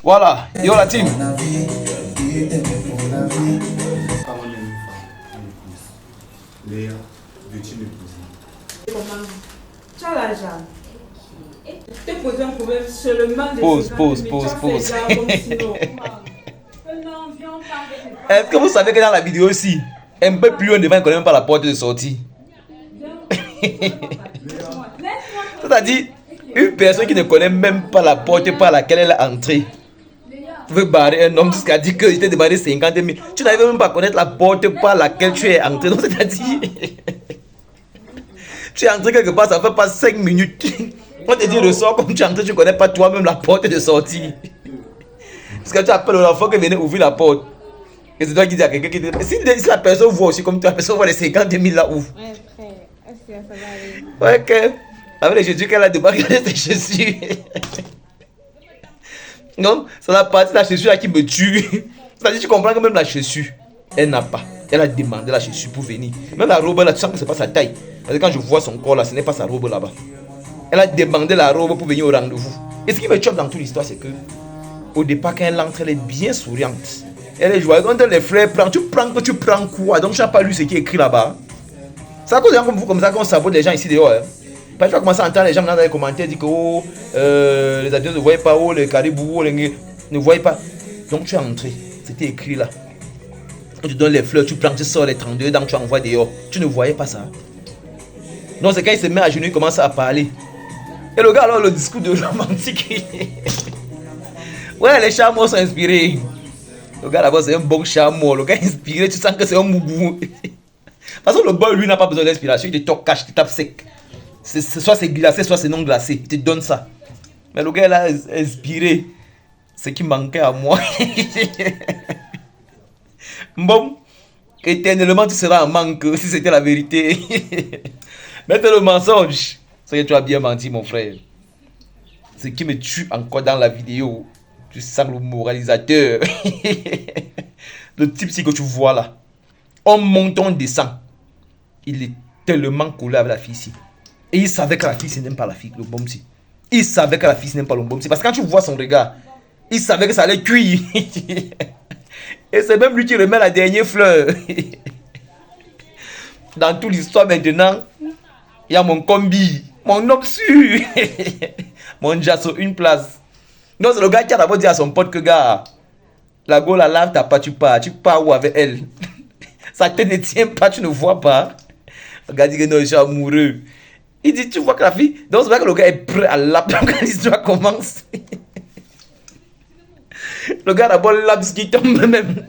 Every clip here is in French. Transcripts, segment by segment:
Voilà, yo la team. Léa, veux-tu m'épouser? Tu as l'argent. Tu te poses un problème seulement de Pause. Est-ce que vous savez que dans la vidéo aussi, un peu plus loin devant, il ne connaît même pas la porte de sortie. C'est-à-dire, une personne qui ne connaît même pas la porte par laquelle elle est entrée veut barrer un homme jusqu'à dire qu'il t'a demandé 50 000. Tu n'arrives même pas à connaître la porte par laquelle tu es entré. Donc, c'est-à-dire, tu es entré quelque part, ça fait pas 5 minutes. On te dit le sort comme tu es entré, tu ne connais pas toi-même la porte de sortie. Parce que tu appelles l'enfant qui venait ouvrir la porte. Et c'est toi qui dis à quelqu'un qui te dit, si la personne voit aussi comme toi, la personne voit les 50 000 là où. Ouais, frère, est-ce que ça va Ouais, aller? que avec les chaussures qu'elle a de regarder ses chaussures. Non, c'est la partie de la chaussure là qui me tue. C'est-à-dire, tu comprends que même la chaussure, elle n'a pas. Elle a demandé la chaussure pour venir. Même la robe là, tu sens que c'est pas sa taille. Parce que quand je vois son corps là, ce n'est pas sa robe là-bas. Elle a demandé la robe pour venir au rendez-vous. Et ce qui me choque dans toute l'histoire, c'est que au départ, quand elle entre, elle est bien souriante. Elle est joyeuse. Quand les frères prennent, tu prends quoi? Donc, tu n'as pas lu ce qui est écrit là-bas. C'est à cause de gens comme vous, comme ça, qu'on sabote les gens ici dehors. Hein. Parce que tu vas commencer à entendre les gens dans les commentaires dire que oh, les adultes ne voyaient pas, oh, les caribous, oh, les ne voyaient pas. Donc, tu es entré. C'était écrit là. Quand tu donnes les fleurs, tu prends, tu sors les 32 dents, tu envoies dehors. Tu ne voyais pas ça. Non, c'est quand il se met à genoux, il commence à parler. Et le gars, alors, le discours de romantique. Ouais, les chameaux sont inspirés. Le gars là-bas, c'est un bon chameau. Le gars est inspiré, tu sens que c'est un moubou. Parce que le boy, lui, n'a pas besoin d'inspiration. Il te cache, il te tape sec. Soit c'est glacé, soit c'est non glacé. Il te donne ça. Mais le gars là est inspiré. Ce qui manquait à moi. Bon, éternellement, tu seras en manque si c'était la vérité. Mais c'est le mensonge. C'est que tu as bien menti, mon frère. Ce qui me tue encore dans la vidéo, tu sens le moralisateur. Le type que tu vois là, on monte, on descend. Il est tellement collé avec la fille ici. Et il savait que la fille n'aime pas la fille, le bomb-ci. Il savait que la fille n'aime pas le bomb-ci. Parce que quand tu vois son regard, il savait que ça allait cuire. Et c'est même lui qui remet la dernière fleur. Dans toute l'histoire maintenant, il y a mon combi, mon homme sûr. Mon jasso, une place. Non, c'est le gars qui a d'abord dit à son pote que gars, la go la lave, t'as pas, tu pars où avec elle? Ça te ne tient pas, tu ne vois pas. Le gars dit que non, je suis amoureux. Il dit, tu vois que la fille, donc c'est vrai que le gars est prêt à lap quand l'histoire commence. Le gars d'abord lap ce qui tombe même.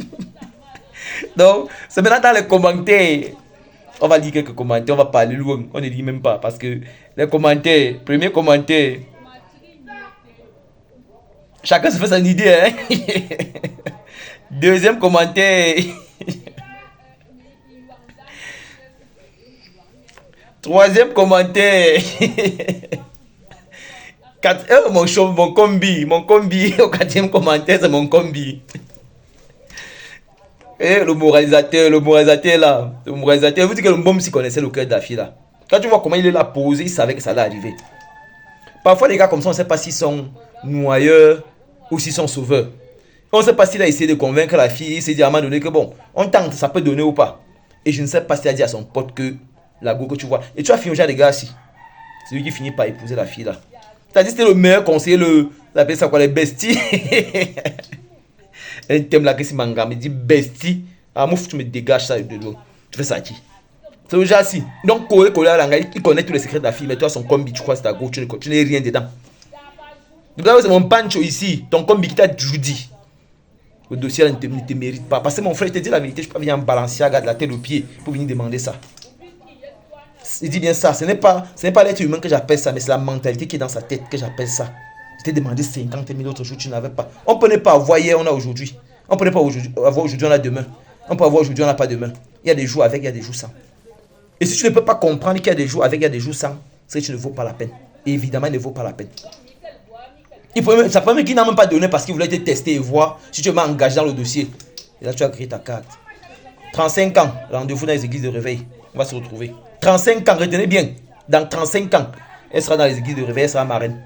Donc, c'est maintenant dans les commentaires. On va lire quelques commentaires, on va parler loin. On ne lit même pas parce que les commentaires, premier commentaire. Chacun se fait son idée, hein. Deuxième commentaire. Troisième commentaire. Mon combi. Au quatrième commentaire, c'est mon combi. Et le moralisateur là. Le moralisateur, vous dites que le bombe s'y connaissait le cœur de la fille là. Quand tu vois comment il est là posé, il savait que ça allait arriver. Parfois, les gars comme ça, on ne sait pas s'ils sont noyeurs ou s'ils sont sauveurs. On ne sait pas s'il a essayé de convaincre la fille, il s'est dit à un moment donné que bon, on tente, ça peut donner ou pas. Et je ne sais pas s'il a dit à son pote que la go que tu vois. Et tu as fini au genre des gars ici. C'est lui qui finit par épouser la fille là. C'est-à-dire que c'était le meilleur conseiller, appelle ça quoi, les besties. Un thème là que si manga me dit bestie. Ah, mouf, tu me dégages ça de l'eau. Tu fais ça qui? C'est le genre ici. Donc, il connaît tous les secrets de la fille, mais toi, son combi, tu crois que c'est ta go, tu n'es rien dedans. C'est mon pancho ici, ton combi qui t'a toujours dit. Le dossier là ne te mérite pas. Parce que mon frère, il te dit la vérité, je peux venir en Balenciaga de la tête aux pieds pour venir demander ça. Il dit bien ça, ce n'est pas l'être humain que j'appelle ça, mais c'est la mentalité qui est dans sa tête que j'appelle ça. Je t'ai demandé 50 000 autres jours, tu n'avais pas. On peut ne pas avoir hier, on a aujourd'hui. On peut ne pas avoir aujourd'hui, on a demain. On peut avoir aujourd'hui, on n'a pas demain. Il y a des jours avec, il y a des jours sans. Et si tu ne peux pas comprendre qu'il y a des jours avec, il y a des jours sans, c'est que tu ne vaux pas la peine. Et évidemment, il ne vaut pas la peine. Ça peut même qu'il n'a même pas donné parce qu'il voulait te tester et voir si tu es engagé dans le dossier. Et là, tu as créé ta carte. 35 ans, rendez-vous dans les églises de réveil. On va se retrouver. 35 ans, retenez bien. Dans 35 ans, elle sera dans les églises de réveil, elle sera marraine.